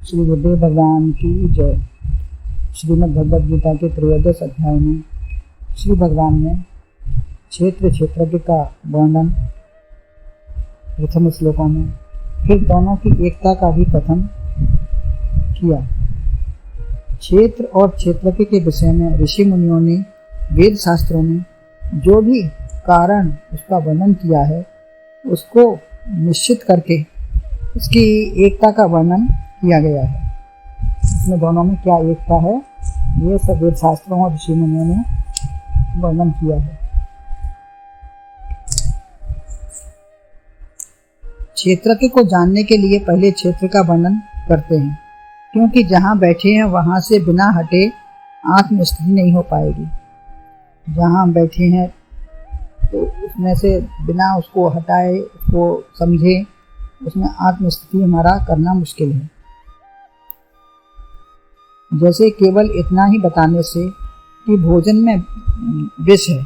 श्री गुरुदेव भगवान की जय। श्रीमद् भगवद गीता के त्रयोदश अध्याय में श्री भगवान ने क्षेत्रज्ञ का वर्णन प्रथम श्लोकों में, फिर दोनों की एकता का भी कथन किया। क्षेत्र और क्षेत्रज्ञ के विषय में ऋषि मुनियों ने वेद शास्त्रों में जो भी कारण उसका वर्णन किया है उसको निश्चित करके उसकी एकता का वर्णन किया गया है। इसमें दोनों में क्या एकता है ये सब वेद शास्त्रों और ऋषि मुनियों ने वर्णन किया है। क्षेत्रज्ञ को जानने के लिए पहले क्षेत्र का वर्णन करते हैं, क्योंकि जहाँ बैठे हैं वहाँ से बिना हटे आत्मस्थिति नहीं हो पाएगी। जहाँ हम बैठे हैं तो उसमें से बिना उसको हटाए, उसको समझे, उसमें आत्मस्थिति हमारा करना मुश्किल है। जैसे केवल इतना ही बताने से कि भोजन में विष है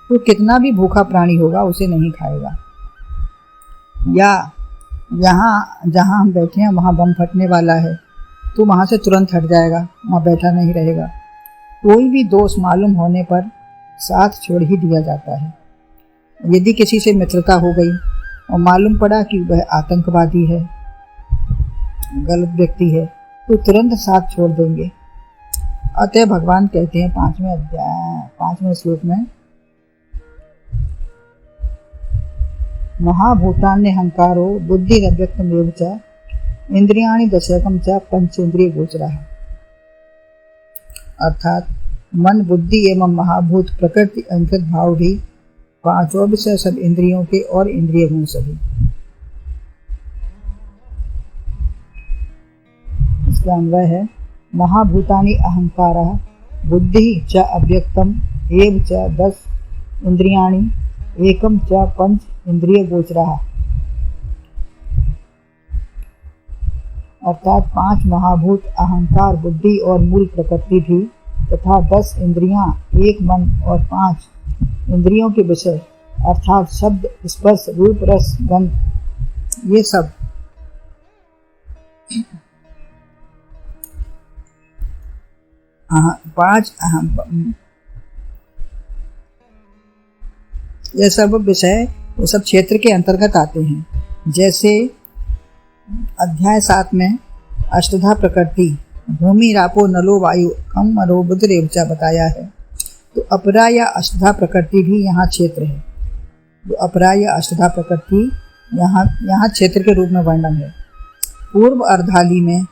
तो कितना भी भूखा प्राणी होगा उसे नहीं खाएगा, या जहाँ हम बैठे हैं वहाँ बम फटने वाला है तो वहाँ से तुरंत हट जाएगा, वहाँ बैठा नहीं रहेगा। कोई भी दोष मालूम होने पर साथ छोड़ ही दिया जाता है। यदि किसी से मित्रता हो गई और मालूम पड़ा कि वह आतंकवादी है, गलत व्यक्ति है, तो तुरंत साथ छोड़ देंगे। अतः भगवान कहते हैं 5वें श्लोक में, महाभूतान्य अहंकारो बुद्धिरव्यक्तमेव च इंद्रियाणि दशकम च पंचेंद्रिय गोचरः। अर्थात मन, बुद्धि एवं महाभूत प्रकृति अंकित भाव भी पांचों विषय सब इंद्रियों के और इंद्रिय गुण सभी। इसका अन्वय है, महाभूतानि अहंकारः बुद्धि च अव्यक्तम एव च 10 इंद्रियाणि एकम च पंच इंद्रिय गोचरः। अर्थात 5 महाभूत अहंकार, बुद्धि और मूल प्रकृति भी तथा 10 इंद्रियां, एक मन और 5 इंद्रियों के विषय अर्थात शब्द, स्पर्श, रूप, रस, गंध, ये सब ये सब विषय वो सब क्षेत्र के अंतर्गत आते हैं। जैसे अध्याय 7 में अष्टधा प्रकृति भूमि, रापो, नलो, वायु, कम, मनो, बुद्धिरेव च बताया है, तो अपरा या अष्टधा प्रकृति भी यहाँ क्षेत्र है। तो अपरा या अष्टधा प्रकृति यहाँ क्षेत्र के रूप में वर्णन है। पूर्व अर्धाली में,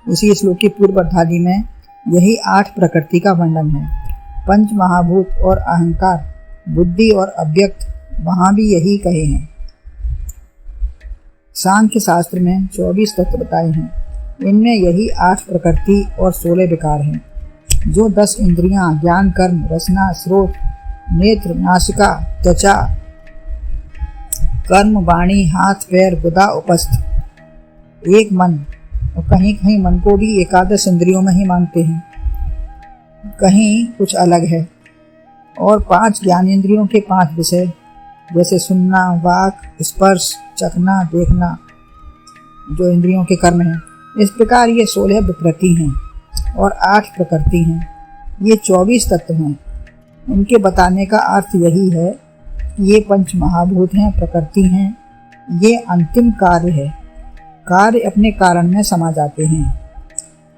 इसी श्लोक की पूर्व अर्धाली में यही 8 प्रकृति का वर्णन है। पंच महाभूत और अहंकार, बुद्धि और अव्यक्त वहाँ भी यही कहे हैं। सांख्य शास्त्र में 24 तत्व बताए हैं, इनमें यही 8 प्रकृति और 16 विकार हैं। जो 10 इंद्रियां, ज्ञान, कर्म, रसना, स्रोत, नेत्र, नासिका, त्वचा, कर्म, वाणी, हाथ, पैर, गुदा, उपस्थ, एक मन, और कहीं कहीं मन को भी एकादश इंद्रियों में ही मानते हैं, कहीं कुछ अलग है। और 5 ज्ञानेंद्रियों के 5 विषय, जैसे सुनना, वाक, स्पर्श, चखना, देखना, जो इंद्रियों के कर्म हैं। इस प्रकार ये 16 विकृति हैं और 8 प्रकृति हैं। ये 24 तत्व हैं। इनके बताने का अर्थ यही है कि ये पंच महाभूत हैं, प्रकृति हैं, ये अंतिम कार्य है। कार्य अपने कारण में समा जाते हैं।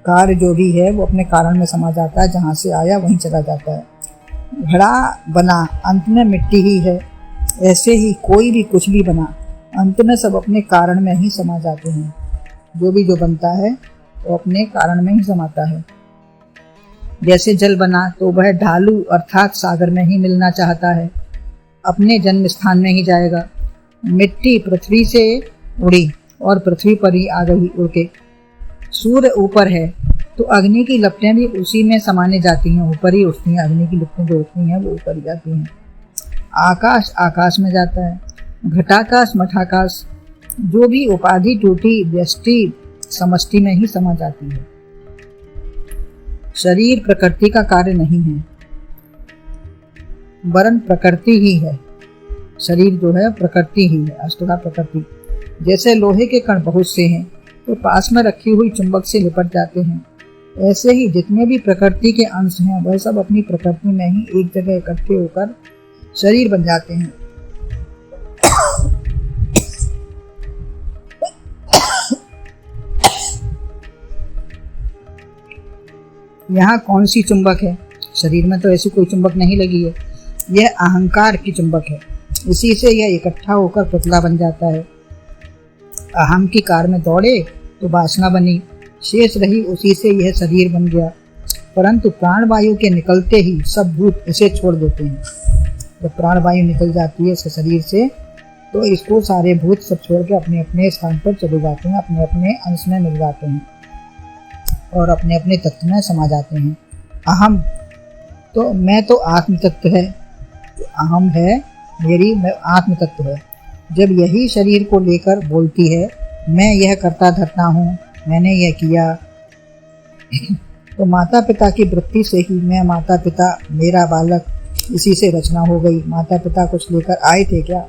कार्य जो भी है वो अपने कारण में समा जाता है, जहाँ से आया वहीं चला जाता है। घड़ा बना अंत में मिट्टी ही है, ऐसे ही कोई भी कुछ भी बना अंत में सब अपने कारण में ही समा जाते हैं। जो बनता है वो अपने कारण में ही समाता है। जैसे जल बना तो वह ढालू अर्थात सागर में ही मिलना चाहता है, अपने जन्म स्थान में ही जाएगा। मिट्टी पृथ्वी से उड़ी और पृथ्वी पर ही आ गई उड़ के। सूर्य ऊपर है तो अग्नि की लपटें भी उसी में समाने जाती हैं, ऊपर ही उठती हैं। अग्नि की लपटें जो उठती हैं वो ऊपर ही जाती हैं। आकाश आकाश में जाता है। घटाकाश, मठाकाश, जो भी उपाधि टूटी व्यष्टि समष्टि में ही समा जाती है। शरीर प्रकृति का कार्य नहीं है, वरन प्रकृति ही है। शरीर जो है प्रकृति ही है, अष्टधा प्रकृति। जैसे लोहे के कण बहुत से हैं तो पास में रखी हुई चुंबक से लिपट जाते हैं। ऐसे ही जितने भी प्रकृति के अंश हैं वह सब अपनी प्रकृति में ही एक जगह इकट्ठे होकर शरीर बन जाते हैं। यहाँ कौन सी चुंबक है? शरीर में तो ऐसी कोई चुंबक नहीं लगी है। यह अहंकार की चुंबक है। इसी से यह इकट्ठा होकर पुतला बन जाता है। अहम की कार में दौड़े तो वासना बनी, शेष रही, उसी से यह शरीर बन गया। परंतु प्राणवायु के निकलते ही सब भूत इसे छोड़ देते हैं। जब प्राणवायु निकल जाती है इस शरीर से तो इसको सारे भूत सब छोड़ के अपने अपने स्थान पर चले जाते हैं, अपने अपने अंश में मिल जाते हैं और अपने अपने तत्व में समा जाते हैं। अहम तो मैं तो आत्म तत्व है, अहम है मेरी, मैं आत्म तत्व है। जब यही शरीर को लेकर बोलती है मैं यह करता धरता हूँ, मैंने यह किया, तो माता पिता की वृत्ति से ही मैं, माता पिता, मेरा बालक, इसी से रचना हो गई। माता पिता कुछ लेकर आए थे क्या?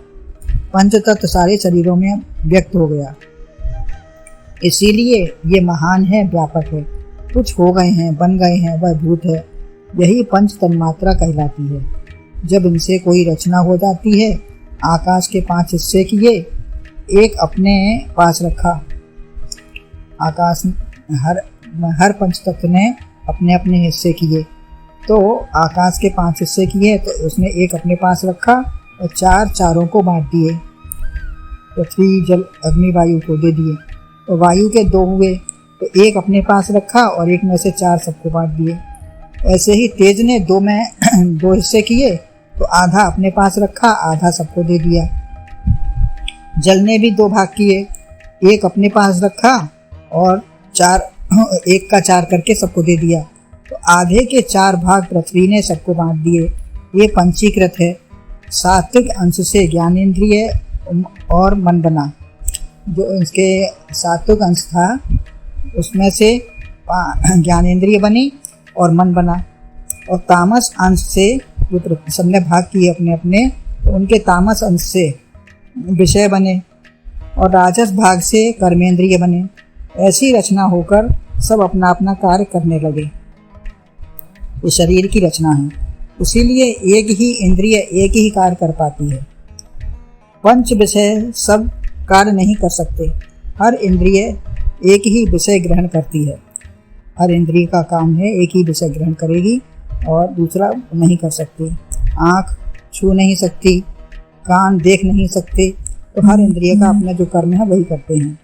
पंच तत्व सारे शरीरों में व्यक्त हो गया। इसीलिए ये महान है, व्यापक है। कुछ हो गए हैं, बन गए हैं, वह भूत है। यही पंच तन्मात्रा कहलाती है। जब इनसे कोई रचना हो जाती है, आकाश के 5 हिस्से किए, एक अपने पास रखा। आकाश हर पंच तत्व ने अपने अपने हिस्से किए, तो आकाश के 5 हिस्से किए तो उसने एक अपने पास रखा और 4 चारों को बांट दिए। पृथ्वी, जल, अग्नि, वायु को दे दिए। तो वायु के 2 हुए तो एक अपने पास रखा और एक में से 4 सबको बांट दिए। ऐसे ही तेज ने 2 में 2 हिस्से किए तो आधा अपने पास रखा, आधा सबको दे दिया। जल ने भी 2 भाग किए, एक अपने पास रखा और 1 का 4 करके सबको दे दिया। तो आधे के 4 भाग पृथ्वी ने सबको बांट दिए। ये पंचीकृत है। सात्विक अंश से ज्ञानेंद्रिय और मन बना। जो इसके सात्विक अंश था उसमें से ज्ञानेंद्रिय बनी और मन बना। और तामस अंश से जो सबने भाग किए अपने अपने, तो उनके तामस अंश से विषय बने और राजस भाग से कर्मेंद्रिय बने। ऐसी रचना होकर सब अपना अपना कार्य करने लगे। ये शरीर की रचना है। इसीलिए एक ही इंद्रिय एक ही कार्य कर पाती है। पंच विषय सब कार्य नहीं कर सकते। हर इंद्रिय एक ही विषय ग्रहण करती है। हर इंद्रिय का काम है एक ही विषय ग्रहण करेगी और दूसरा नहीं कर सकती। आँख छू नहीं सकती, कान देख नहीं सकते, तो हर इंद्रिय का अपना जो कर्म है वही करते हैं।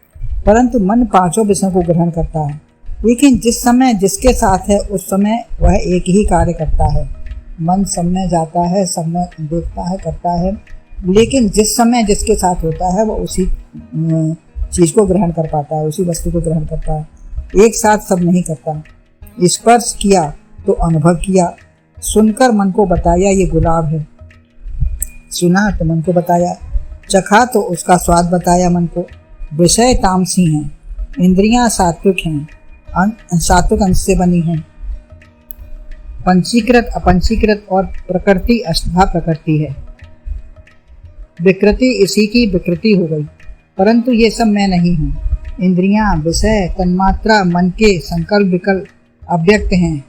परंतु मन 5 विषयों को ग्रहण करता है। लेकिन जिस समय जिसके साथ है उस समय वह एक ही कार्य करता है। मन सब में जाता है, सब में देखता है, करता है, लेकिन जिस समय जिसके साथ होता है वह उसी चीज़ को ग्रहण कर पाता है, उसी वस्तु को ग्रहण करता है। एक साथ सब नहीं करता। स्पर्श किया तो अनुभव किया, सुनकर मन को बताया ये गुलाब है, सुना तो मन को बताया, चखा तो उसका स्वाद बताया मन को। विषय तामसी हैं, इंद्रियां सात्विक हैं, सात्विक अंश से बनी हैं। पंचीकृत, अपंचीकृत और प्रकृति अष्टधा प्रकृति है। विकृति इसी की विकृति हो गई। परंतु ये सब मैं नहीं हूँ। इंद्रियां, विषय, तन्मात्रा, मन के संकल्प विकल्प अव्यक्त हैं।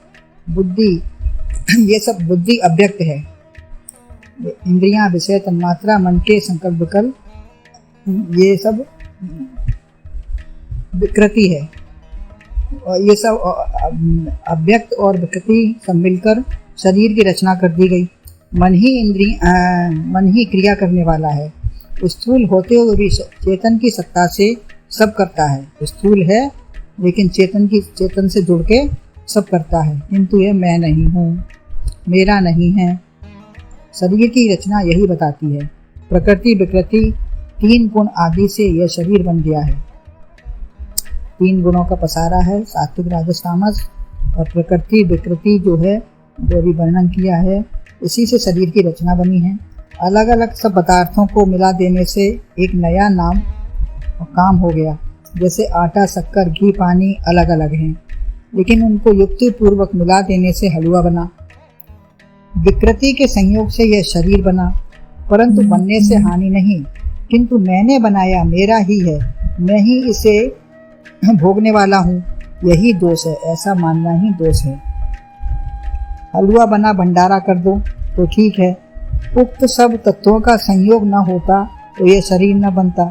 बुद्धि, ये सब बुद्धि अव्यक्त है। इंद्रियां, विषय, तन्मात्रा, मन के संकल्प विकल्प, ये सब विकृति है। और ये सब अव्यक्त और विकृति सब मिलकर शरीर की रचना कर दी गई। मन ही क्रिया करने वाला है। स्थूल होते हुए भी चेतन की सत्ता से सब करता है। स्थूल है लेकिन चेतन से जुड़ के सब करता है, किंतु ये मैं नहीं हूँ, मेरा नहीं है। शरीर की रचना यही बताती है। प्रकृति विकृति 3 गुण आदि से यह शरीर बन गया है। 3 गुणों का पसारा है, सात्विक, राजस, तामस। और प्रकृति विकृति जो है, जो अभी वर्णन किया है, इसी से शरीर की रचना बनी है। अलग अलग सब पदार्थों को मिला देने से एक नया नाम और काम हो गया। जैसे आटा, शक्कर, घी, पानी अलग अलग हैं, लेकिन उनको युक्ति पूर्वक मिला देने से हलवा बना। विकृति के संयोग से यह शरीर बना, परंतु बनने से हानि नहीं, किंतु मैंने बनाया, मेरा ही है, मैं ही इसे भोगने वाला हूँ, यही दोष है, ऐसा मानना ही दोष है। हलवा बना भंडारा कर दो तो ठीक है, उक्त सब तत्वों का संयोग न होता तो ये शरीर न बनता।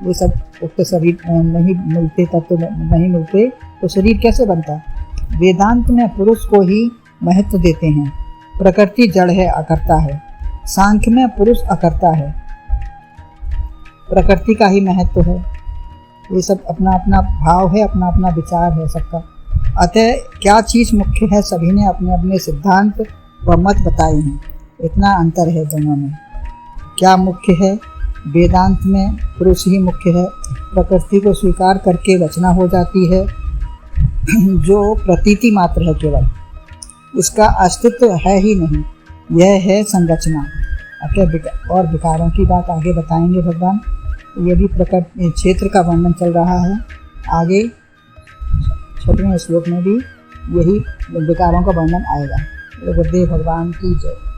ये सब उक्त शरीर नहीं मिलते, तत्व नहीं मिलते तो शरीर कैसे बनता। वेदांत में पुरुष को ही महत्व देते हैं। प्रकृति जड़ है, अकर्ता है। सांख्य में पुरुष अकर्ता है, प्रकृति का ही महत्व है। ये सब अपना अपना भाव है, अपना अपना विचार है सबका। अतः क्या चीज़ मुख्य है, सभी ने अपने अपने सिद्धांत व मत बताए हैं। इतना अंतर है दोनों में। क्या मुख्य है? वेदांत में पुरुष ही मुख्य है। प्रकृति को स्वीकार करके रचना हो जाती है जो प्रतीति मात्र है, केवल इसका अस्तित्व है ही नहीं, यह है संरचना। और विकारों की बात आगे बताएंगे भगवान। ये भी प्रकृति क्षेत्र का वर्णन चल रहा है। आगे 6वें श्लोक में भी यही विकारों का वर्णन आएगा। गुरुदेव भगवान की जय।